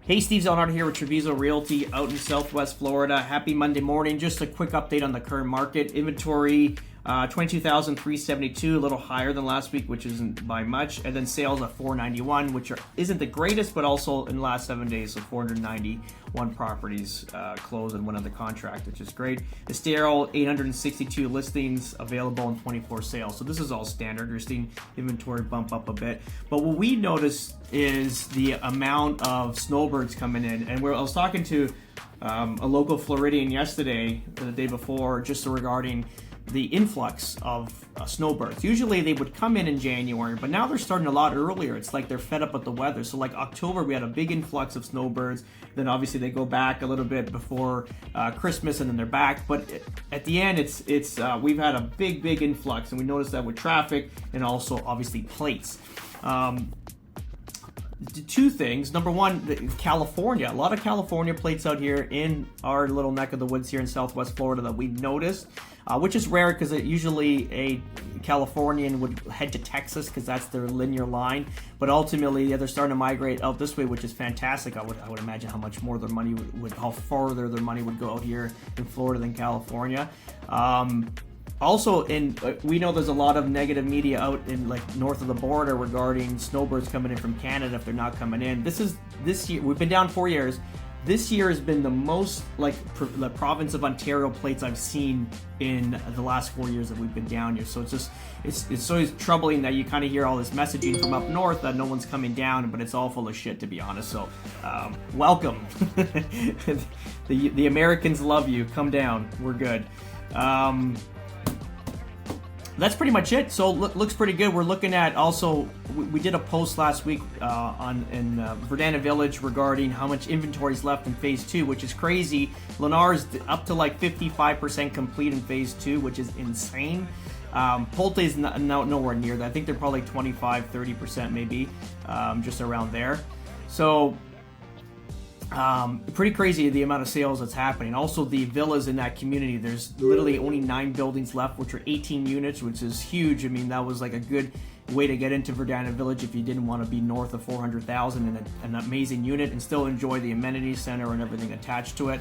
Hey, Steve Zelnard here with Treviso Realty out in Southwest Florida. Happy Monday morning. Just a quick update on the current market. Inventory, 22,372, a little higher than last week, which isn't by much. And then sales at 491, which isn't the greatest, but also in the last 7 days, so 491 properties closed and went under contract, which is great. Estero, 862 listings available and 24 sales. So this is all standard. You're seeing inventory bump up a bit. But what we noticed is the amount of snowbirds coming in. And I was talking to a local Floridian yesterday, or the day before, just regarding the influx of snowbirds. Usually they would come in January, but now they're starting a lot earlier. It's like they're fed up with the weather. So like October, we had a big influx of snowbirds. Then obviously they go back a little bit before Christmas, and then they're back. But at the end, we've had a big influx, and we noticed that with traffic and also obviously plates. Two things. Number one, California. A lot of California plates out here in our little neck of the woods here in Southwest Florida that we noticed, which is rare because usually a Californian would head to Texas because that's their linear line. But ultimately, they're starting to migrate out this way, which is fantastic. I would imagine how much more their money how farther their money would go out here in Florida than California. Also, we know there's a lot of negative media out in like north of the border regarding snowbirds coming in from Canada if they're not coming in. This year we've been down 4 years. This year has been the most the province of Ontario plates I've seen in the last 4 years that we've been down here. So it's always troubling that you kind of hear all this messaging from up north that no one's coming down, but it's all full of shit, to be honest. So welcome. the Americans love you. Come down. We're good. That's pretty much it. So looks pretty good. We're looking at also, we did a post last week in Verdana Village regarding how much inventory is left in phase 2, which is crazy. Lennar is up to like 55% complete in phase 2, which is insane. Polte is nowhere near that. I think they're probably 25-30% maybe, just around there. So pretty crazy the amount of sales that's happening. Also, the villas in that community, there's literally only 9 buildings left, which are 18 units, which is huge. I mean, that was like a good way to get into Verdana Village if you didn't want to be north of 400,000 in an amazing unit and still enjoy the amenity center and everything attached to it.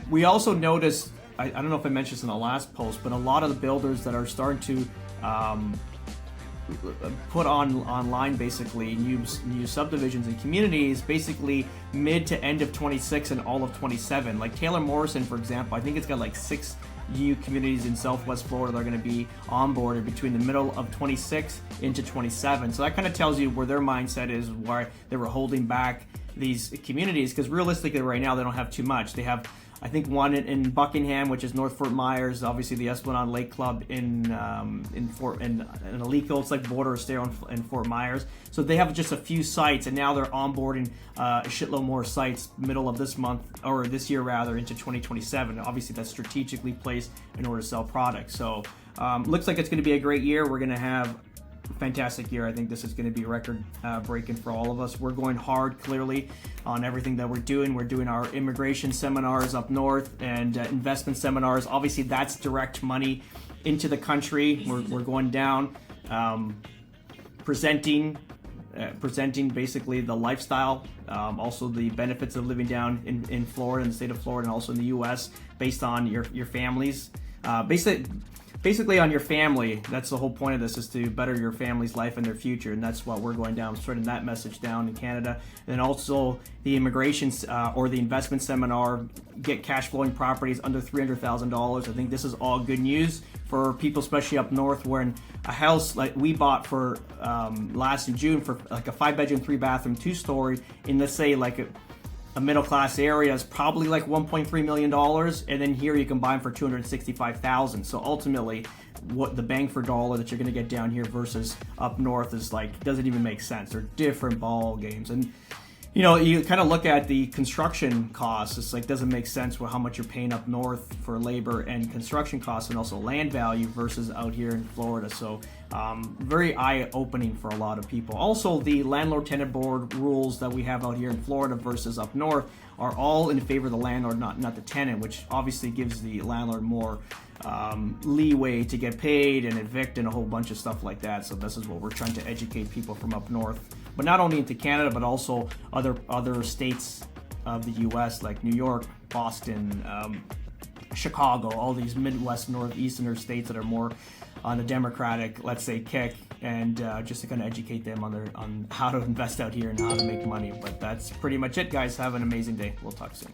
We also noticed, I don't know if I mentioned this in the last post, but a lot of the builders that are starting to put online basically new subdivisions and communities basically mid to end of 26 and all of 27. Like Taylor Morrison, for example, I think it's got like 6 new communities in Southwest Florida that are going to be onboarded between the middle of 26 into 27. So that kind of tells you where their mindset is, why they were holding back these communities, because realistically right now they don't have too much. They have, I think, one in Buckingham, which is North Fort Myers. Obviously, the Esplanade Lake Club in Alico. It's like border Estero and Fort Myers. So they have just a few sites, and now they're onboarding a shitload more sites middle of this month, or this year rather, into 2027. Obviously, that's strategically placed in order to sell products. So looks like it's going to be a great year. We're going to have fantastic year. I think this is going to be record breaking for all of us. We're going hard, clearly, on everything that we're doing. We're doing our immigration seminars up north and investment seminars. Obviously, that's direct money into the country. We're going down, presenting basically the lifestyle, also the benefits of living down in Florida, in the state of Florida, and also in the U.S. based on your families. Basically on your family. That's the whole point of this, is to better your family's life and their future, and that's what we're going down, spreading that message down in Canada. And then also the immigration or the investment seminar, get cash flowing properties under $300,000. I think this is all good news for people, especially up north, where a house like we bought for last in June for like a 5-bedroom, 3-bathroom, 2-story in, let's say, like a middle class area is probably like $1.3 million, and then here you can buy them for $265,000. So ultimately, what the bang for dollar that you're going to get down here versus up north is like, doesn't even make sense. They're different ball games. And you know, you kind of look at the construction costs. It's like, doesn't make sense with how much you're paying up north for labor and construction costs, and also land value versus out here in Florida. So very eye-opening for a lot of people. Also, the landlord-tenant board rules that we have out here in Florida versus up north are all in favor of the landlord, not the tenant, which obviously gives the landlord more leeway to get paid and evict and a whole bunch of stuff like that. So this is what we're trying to educate people from up north but not only into Canada, but also other states of the U.S. like New York, Boston, Chicago, all these Midwest, Northeastern states that are more on the Democratic, let's say, kick, and just to kind of educate them on how to invest out here and how to make money. But that's pretty much it, guys. Have an amazing day. We'll talk soon.